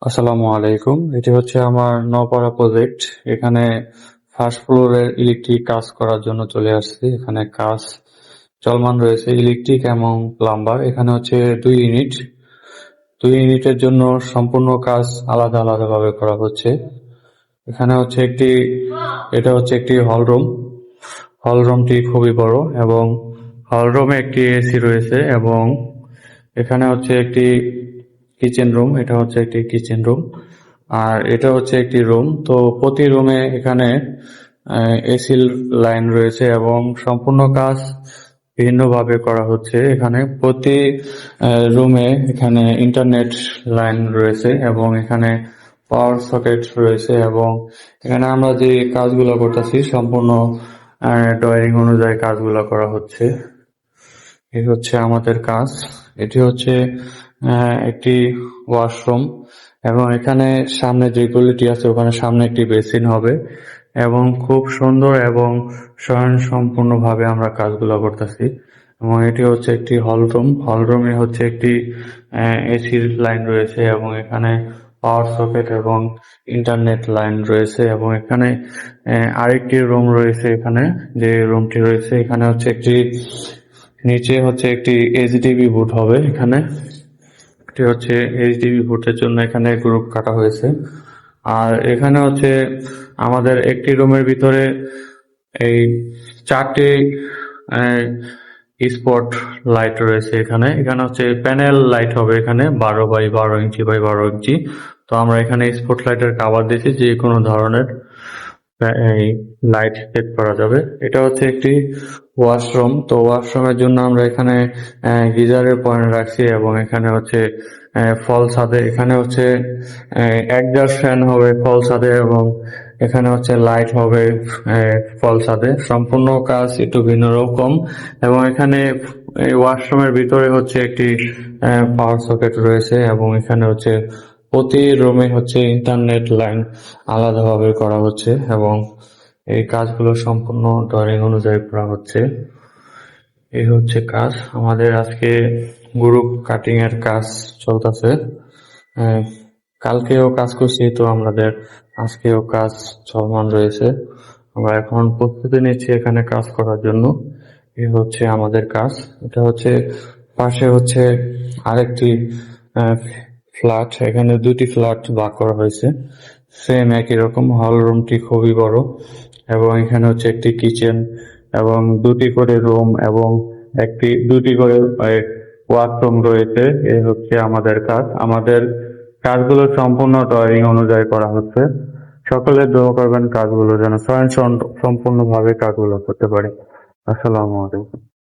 আসসালামু আলাইকুম। এটি হচ্ছে আমার নপাড়া প্রজেক্ট। এখানে ফার্স্ট ফ্লোরের ইলেকট্রিক কাজ করার জন্য চলে আসছি। এখানে কাজ চলমান রয়েছে, ইলেকট্রিক এবং প্লাম্বার। এখানে হচ্ছে 2 ইউনিট। 2 ইউনিটের জন্য সম্পূর্ণ কাজ আলাদা আলাদা ভাবে করা হচ্ছে। এখানে হচ্ছে এটা হচ্ছে একটি হল রুম। হল রুমটি খুবই বড় এবং হল রুমে একটি এসি রয়েছে এবং এখানে হচ্ছে একটি কিচেন রুম। এটা হচ্ছে একটি কিচেন রুম আর এটা হচ্ছে একটি রুম। তো প্রতি রুমে এখানে এসি লাইন রয়েছে এবং সম্পূর্ণ কাজ ভিন্নভাবে করা হচ্ছে। এখানে প্রতি রুমে এখানে ইন্টারনেট লাইন রয়েছে এবং এখানে পাওয়ার সকেট রয়েছে এবং এখানে আমরা যে কাজগুলো করতেছি সম্পূর্ণ ড্রয়িং অনুযায়ী কাজগুলো করা হচ্ছে। এই হচ্ছে আমাদের কাজ। এটি হচ্ছে একটি ওয়াশরুম এবং এখানে সামনে যে গলিটি আছে ওখানে সামনে একটি বেসিন হবে এবং খুব সুন্দর এবং স্বয়ংসম্পূর্ণ ভাবে আমরা কাজগুলো করতেছি। এবং এটি হচ্ছে একটি হল রুম। হল রুমে হচ্ছে একটি এসির লাইন রয়েছে এবং এখানে পাওয়ার সকেট এবং ইন্টারনেট লাইন রয়েছে এবং এখানে আরেকটি রুম রয়েছে। এখানে যে রুমটি রয়েছে এখানে হচ্ছে নিচে হচ্ছে একটি এইচডিবি বুট হবে। এখানে এটি হচ্ছে এইচডিবি বুটের জন্য এখানে গ্রুপ কাটা হয়েছে। আর এখানে হচ্ছে আমাদের একটি রুমের ভিতরে এই 4টি স্পট লাইট রয়েছে। এখানে হচ্ছে প্যানেল লাইট হবে। এখানে 12x12 ইঞ্চি বাই 12 ইঞ্চি। তো আমরা এখানে স্পট লাইটের কাভার দিয়েছি, যে কোনো ধরনের এই লাইট সেট করা যাবে। এটা হচ্ছে একটি ওয়াশরুম। তো ওয়াশরুমের জন্য আমরা এখানে গিজারের পয়েন্ট রাখছি এবং এখানে হচ্ছে ফল ছাদে এখানে হচ্ছে একজাস্ট ফ্যান হবে ফল ছাদে এবং এখানে হচ্ছে লাইট হবে ফল ছাদে। সম্পূর্ণ কাজ একটু ভিন্ন রকম এবং এখানে এই ওয়াশরুমের ভিতরে হচ্ছে একটি পাওয়ার সকেট রয়েছে এবং এখানে হচ্ছে প্রতি রুমে হচ্ছে ইন্টারনেট লাইন আলাদাভাবে করা হচ্ছে এবং এই কাজগুলো সম্পূর্ণ ড্রয়িং অনুযায়ী করা হচ্ছে। এই হচ্ছে কাজ। আমাদের আজকে গ্রুপ কাটিং এর কাজ চলতেছে। কালকেও কাজ করছি, তো আমাদের আজকেও কাজ চলমান রয়েছে। আমরা এখন প্রস্তুতি নিচ্ছি এখানে কাজ করার জন্য। এই হচ্ছে আমাদের কাজ। এটা হচ্ছে পাশে হচ্ছে আরেকটি ফ্ল্যাট। এখানে 2টি ফ্ল্যাট ভাগ করা হয়েছে, সেম একই রকম। হল রুমটি খুবই বড় এবং এখানে হচ্ছে একটি কিচেন এবং 2টি করে রুম এবং 2টি করে ওয়াশরুম রয়েছে। এই হচ্ছে আমাদের কাজ। আমাদের কাজগুলো সম্পূর্ণ ড্রয়িং অনুযায়ী করা হচ্ছে। সকলে দোয়া করবেন কাজগুলো যেন সম্পূর্ণভাবে কাজগুলো করতে পারি। আসসালামু আলাইকুম।